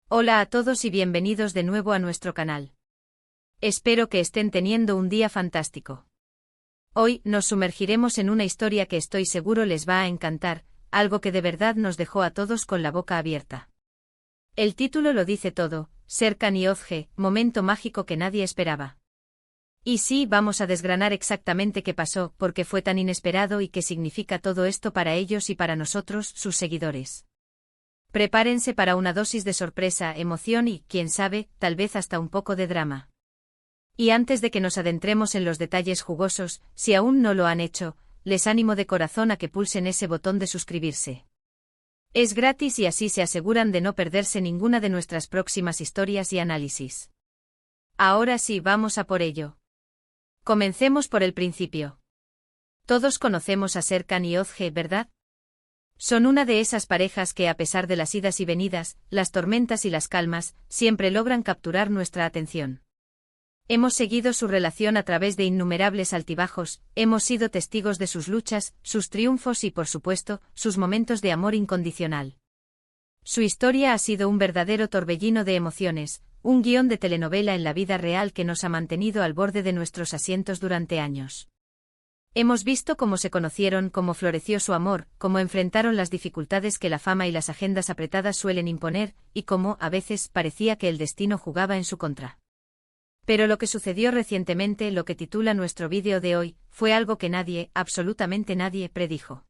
Hola a todos y bienvenidos de nuevo a nuestro canal. Espero que estén teniendo un día fantástico. Hoy nos sumergiremos en una historia que estoy seguro les va a encantar, algo que de verdad nos dejó a todos con la boca abierta. El título lo dice todo, Serkan y Özge, momento mágico que nadie esperaba. Y sí, vamos a desgranar exactamente qué pasó, por qué fue tan inesperado y qué significa todo esto para ellos y para nosotros, sus seguidores. Prepárense para una dosis de sorpresa, emoción y, quién sabe, tal vez hasta un poco de drama. Y antes de que nos adentremos en los detalles jugosos, si aún no lo han hecho, les animo de corazón a que pulsen ese botón de suscribirse. Es gratis y así se aseguran de no perderse ninguna de nuestras próximas historias y análisis. Ahora sí, vamos a por ello. Comencemos por el principio. Todos conocemos a Serkan y Özge, ¿verdad? Son una de esas parejas que, a pesar de las idas y venidas, las tormentas y las calmas, siempre logran capturar nuestra atención. Hemos seguido su relación a través de innumerables altibajos, hemos sido testigos de sus luchas, sus triunfos y, por supuesto, sus momentos de amor incondicional. Su historia ha sido un verdadero torbellino de emociones, un guión de telenovela en la vida real que nos ha mantenido al borde de nuestros asientos durante años. Hemos visto cómo se conocieron, cómo floreció su amor, cómo enfrentaron las dificultades que la fama y las agendas apretadas suelen imponer, y cómo, a veces, parecía que el destino jugaba en su contra. Pero lo que sucedió recientemente, lo que titula nuestro vídeo de hoy, fue algo que nadie, absolutamente nadie, predijo.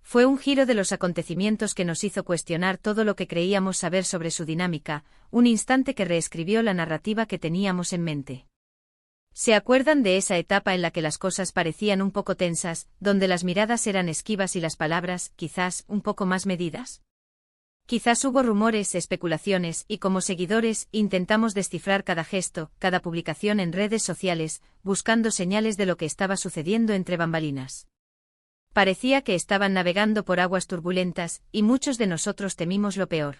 Fue un giro de los acontecimientos que nos hizo cuestionar todo lo que creíamos saber sobre su dinámica, un instante que reescribió la narrativa que teníamos en mente. ¿Se acuerdan de esa etapa en la que las cosas parecían un poco tensas, donde las miradas eran esquivas y las palabras, quizás, un poco más medidas? Quizás hubo rumores, especulaciones, y como seguidores, intentamos descifrar cada gesto, cada publicación en redes sociales, buscando señales de lo que estaba sucediendo entre bambalinas. Parecía que estaban navegando por aguas turbulentas, y muchos de nosotros temimos lo peor.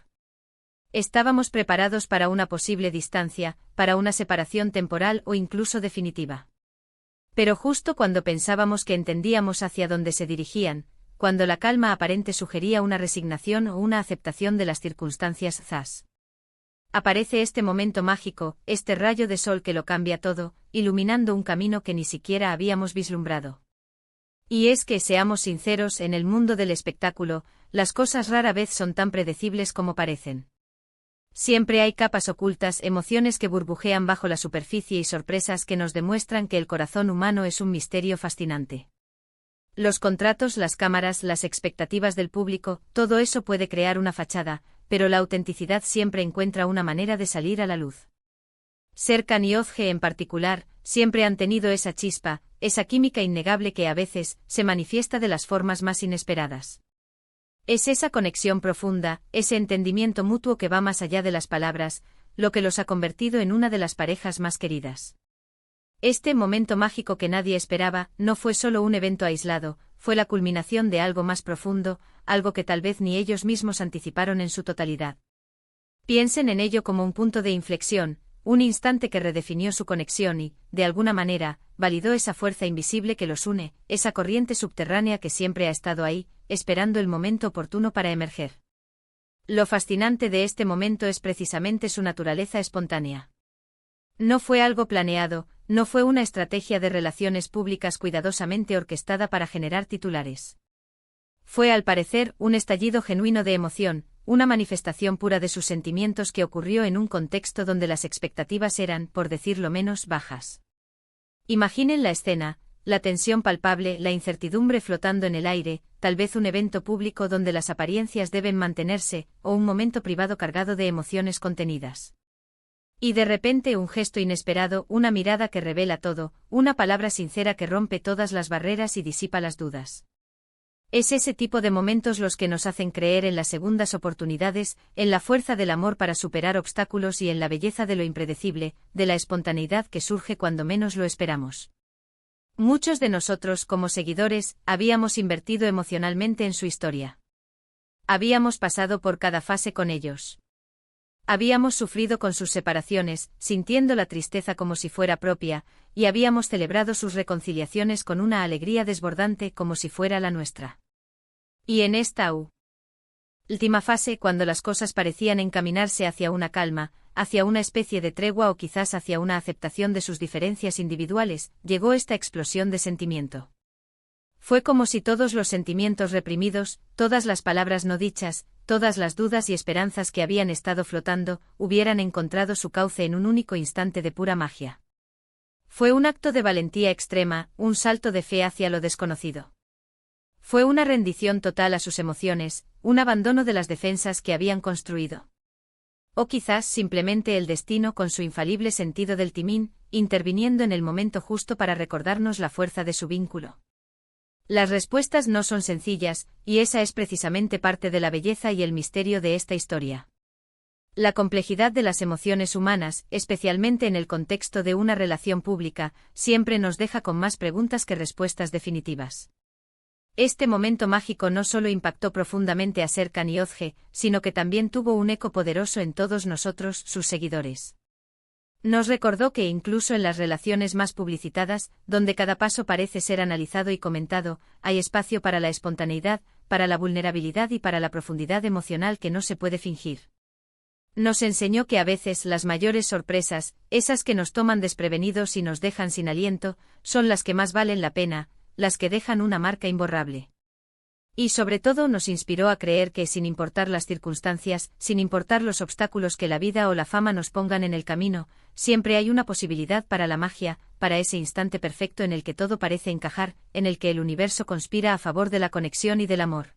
Estábamos preparados para una posible distancia, para una separación temporal o incluso definitiva. Pero justo cuando pensábamos que entendíamos hacia dónde se dirigían, cuando la calma aparente sugería una resignación o una aceptación de las circunstancias, ¡zas! Aparece este momento mágico, este rayo de sol que lo cambia todo, iluminando un camino que ni siquiera habíamos vislumbrado. Y es que, seamos sinceros, en el mundo del espectáculo, las cosas rara vez son tan predecibles como parecen. Siempre hay capas ocultas, emociones que burbujean bajo la superficie y sorpresas que nos demuestran que el corazón humano es un misterio fascinante. Los contratos, las cámaras, las expectativas del público, todo eso puede crear una fachada, pero la autenticidad siempre encuentra una manera de salir a la luz. Serkan y Özge en particular, siempre han tenido esa chispa, esa química innegable que a veces se manifiesta de las formas más inesperadas. Es esa conexión profunda, ese entendimiento mutuo que va más allá de las palabras, lo que los ha convertido en una de las parejas más queridas. Este momento mágico que nadie esperaba, no fue solo un evento aislado, fue la culminación de algo más profundo, algo que tal vez ni ellos mismos anticiparon en su totalidad. Piensen en ello como un punto de inflexión, un instante que redefinió su conexión y, de alguna manera, validó esa fuerza invisible que los une, esa corriente subterránea que siempre ha estado ahí, esperando el momento oportuno para emerger. Lo fascinante de este momento es precisamente su naturaleza espontánea. No fue algo planeado, no fue una estrategia de relaciones públicas cuidadosamente orquestada para generar titulares. Fue, al parecer, un estallido genuino de emoción, una manifestación pura de sus sentimientos que ocurrió en un contexto donde las expectativas eran, por decirlo menos, bajas. Imaginen la escena, la tensión palpable, la incertidumbre flotando en el aire, tal vez un evento público donde las apariencias deben mantenerse, o un momento privado cargado de emociones contenidas. Y de repente un gesto inesperado, una mirada que revela todo, una palabra sincera que rompe todas las barreras y disipa las dudas. Es ese tipo de momentos los que nos hacen creer en las segundas oportunidades, en la fuerza del amor para superar obstáculos y en la belleza de lo impredecible, de la espontaneidad que surge cuando menos lo esperamos. Muchos de nosotros, como seguidores, habíamos invertido emocionalmente en su historia. Habíamos pasado por cada fase con ellos. Habíamos sufrido con sus separaciones, sintiendo la tristeza como si fuera propia, y habíamos celebrado sus reconciliaciones con una alegría desbordante como si fuera la nuestra. Y en esta Última fase, cuando las cosas parecían encaminarse hacia una calma, hacia una especie de tregua o quizás hacia una aceptación de sus diferencias individuales, llegó esta explosión de sentimiento. Fue como si todos los sentimientos reprimidos, todas las palabras no dichas, todas las dudas y esperanzas que habían estado flotando, hubieran encontrado su cauce en un único instante de pura magia. Fue un acto de valentía extrema, un salto de fe hacia lo desconocido. Fue una rendición total a sus emociones, un abandono de las defensas que habían construido. O quizás simplemente el destino con su infalible sentido del timón, interviniendo en el momento justo para recordarnos la fuerza de su vínculo. Las respuestas no son sencillas, y esa es precisamente parte de la belleza y el misterio de esta historia. La complejidad de las emociones humanas, especialmente en el contexto de una relación pública, siempre nos deja con más preguntas que respuestas definitivas. Este momento mágico no solo impactó profundamente a Serkan y Özge, sino que también tuvo un eco poderoso en todos nosotros, sus seguidores. Nos recordó que incluso en las relaciones más publicitadas, donde cada paso parece ser analizado y comentado, hay espacio para la espontaneidad, para la vulnerabilidad y para la profundidad emocional que no se puede fingir. Nos enseñó que a veces las mayores sorpresas, esas que nos toman desprevenidos y nos dejan sin aliento, son las que más valen la pena, las que dejan una marca imborrable. Y sobre todo nos inspiró a creer que sin importar las circunstancias, sin importar los obstáculos que la vida o la fama nos pongan en el camino, siempre hay una posibilidad para la magia, para ese instante perfecto en el que todo parece encajar, en el que el universo conspira a favor de la conexión y del amor.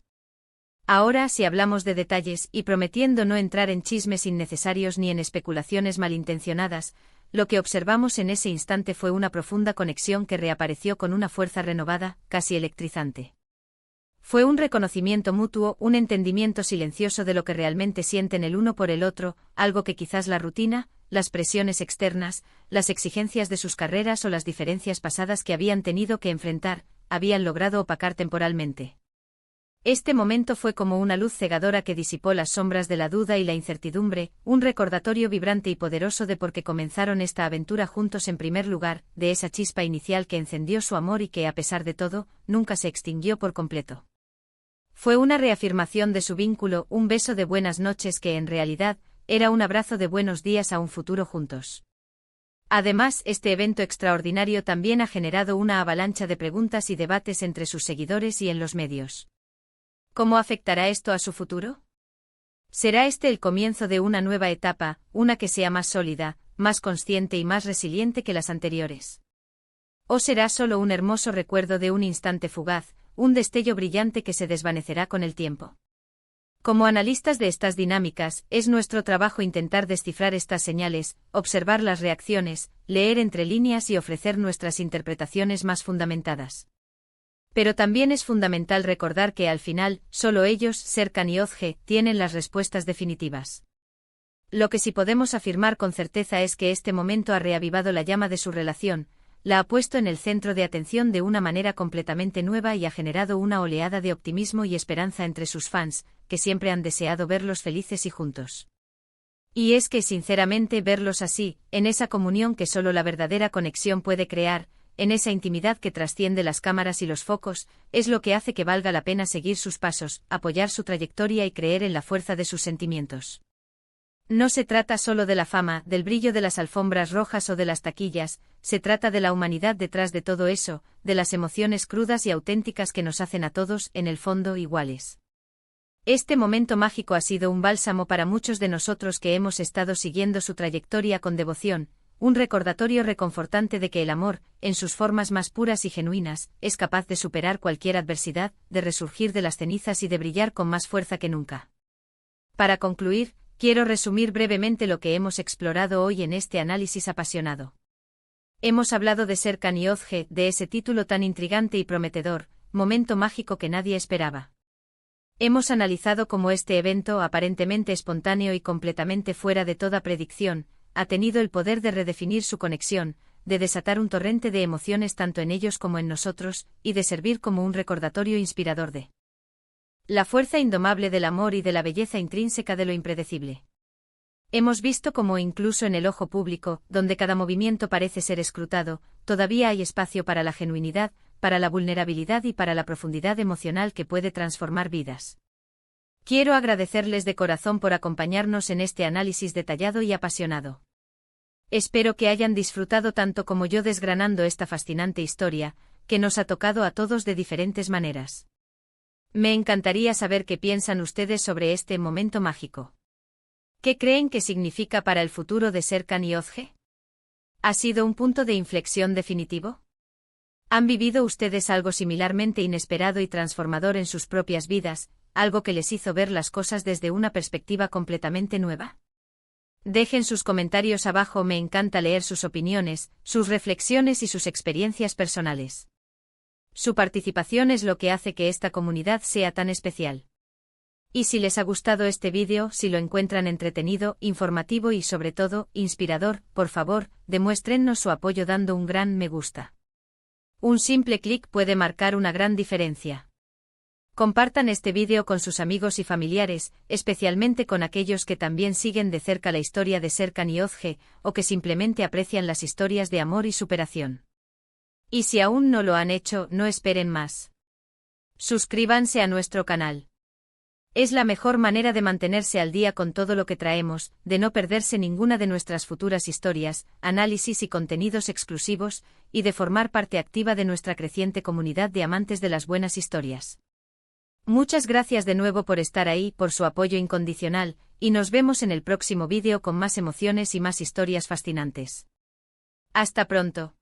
Ahora, si hablamos de detalles, y prometiendo no entrar en chismes innecesarios ni en especulaciones malintencionadas, lo que observamos en ese instante fue una profunda conexión que reapareció con una fuerza renovada, casi electrizante. Fue un reconocimiento mutuo, un entendimiento silencioso de lo que realmente sienten el uno por el otro, algo que quizás la rutina, las presiones externas, las exigencias de sus carreras o las diferencias pasadas que habían tenido que enfrentar, habían logrado opacar temporalmente. Este momento fue como una luz cegadora que disipó las sombras de la duda y la incertidumbre, un recordatorio vibrante y poderoso de por qué comenzaron esta aventura juntos en primer lugar, de esa chispa inicial que encendió su amor y que, a pesar de todo, nunca se extinguió por completo. Fue una reafirmación de su vínculo, un beso de buenas noches que en realidad era un abrazo de buenos días a un futuro juntos. Además, este evento extraordinario también ha generado una avalancha de preguntas y debates entre sus seguidores y en los medios. ¿Cómo afectará esto a su futuro? ¿Será este el comienzo de una nueva etapa, una que sea más sólida, más consciente y más resiliente que las anteriores? ¿O será solo un hermoso recuerdo de un instante fugaz, un destello brillante que se desvanecerá con el tiempo? Como analistas de estas dinámicas, es nuestro trabajo intentar descifrar estas señales, observar las reacciones, leer entre líneas y ofrecer nuestras interpretaciones más fundamentadas. Pero también es fundamental recordar que al final, solo ellos, Serkan y Özge, tienen las respuestas definitivas. Lo que sí podemos afirmar con certeza es que este momento ha reavivado la llama de su relación, la ha puesto en el centro de atención de una manera completamente nueva y ha generado una oleada de optimismo y esperanza entre sus fans, que siempre han deseado verlos felices y juntos. Y es que sinceramente verlos así, en esa comunión que solo la verdadera conexión puede crear, en esa intimidad que trasciende las cámaras y los focos, es lo que hace que valga la pena seguir sus pasos, apoyar su trayectoria y creer en la fuerza de sus sentimientos. No se trata solo de la fama, del brillo de las alfombras rojas o de las taquillas, se trata de la humanidad detrás de todo eso, de las emociones crudas y auténticas que nos hacen a todos, en el fondo, iguales. Este momento mágico ha sido un bálsamo para muchos de nosotros que hemos estado siguiendo su trayectoria con devoción, un recordatorio reconfortante de que el amor, en sus formas más puras y genuinas, es capaz de superar cualquier adversidad, de resurgir de las cenizas y de brillar con más fuerza que nunca. Para concluir, quiero resumir brevemente lo que hemos explorado hoy en este análisis apasionado. Hemos hablado de Serkan y Özge, de ese título tan intrigante y prometedor, momento mágico que nadie esperaba. Hemos analizado cómo este evento, aparentemente espontáneo y completamente fuera de toda predicción, ha tenido el poder de redefinir su conexión, de desatar un torrente de emociones tanto en ellos como en nosotros, y de servir como un recordatorio inspirador de la fuerza indomable del amor y de la belleza intrínseca de lo impredecible. Hemos visto cómo incluso en el ojo público, donde cada movimiento parece ser escrutado, todavía hay espacio para la genuinidad, para la vulnerabilidad y para la profundidad emocional que puede transformar vidas. Quiero agradecerles de corazón por acompañarnos en este análisis detallado y apasionado. Espero que hayan disfrutado tanto como yo desgranando esta fascinante historia, que nos ha tocado a todos de diferentes maneras. Me encantaría saber qué piensan ustedes sobre este momento mágico. ¿Qué creen que significa para el futuro de Serkan y Özge? ¿Ha sido un punto de inflexión definitivo? ¿Han vivido ustedes algo similarmente inesperado y transformador en sus propias vidas, algo que les hizo ver las cosas desde una perspectiva completamente nueva? Dejen sus comentarios abajo, me encanta leer sus opiniones, sus reflexiones y sus experiencias personales. Su participación es lo que hace que esta comunidad sea tan especial. Y si les ha gustado este vídeo, si lo encuentran entretenido, informativo y sobre todo, inspirador, por favor, demuéstrennos su apoyo dando un gran me gusta. Un simple clic puede marcar una gran diferencia. Compartan este vídeo con sus amigos y familiares, especialmente con aquellos que también siguen de cerca la historia de Serkan y Özge, o que simplemente aprecian las historias de amor y superación. Y si aún no lo han hecho, no esperen más. Suscríbanse a nuestro canal. Es la mejor manera de mantenerse al día con todo lo que traemos, de no perderse ninguna de nuestras futuras historias, análisis y contenidos exclusivos, y de formar parte activa de nuestra creciente comunidad de amantes de las buenas historias. Muchas gracias de nuevo por estar ahí, por su apoyo incondicional, y nos vemos en el próximo vídeo con más emociones y más historias fascinantes. Hasta pronto.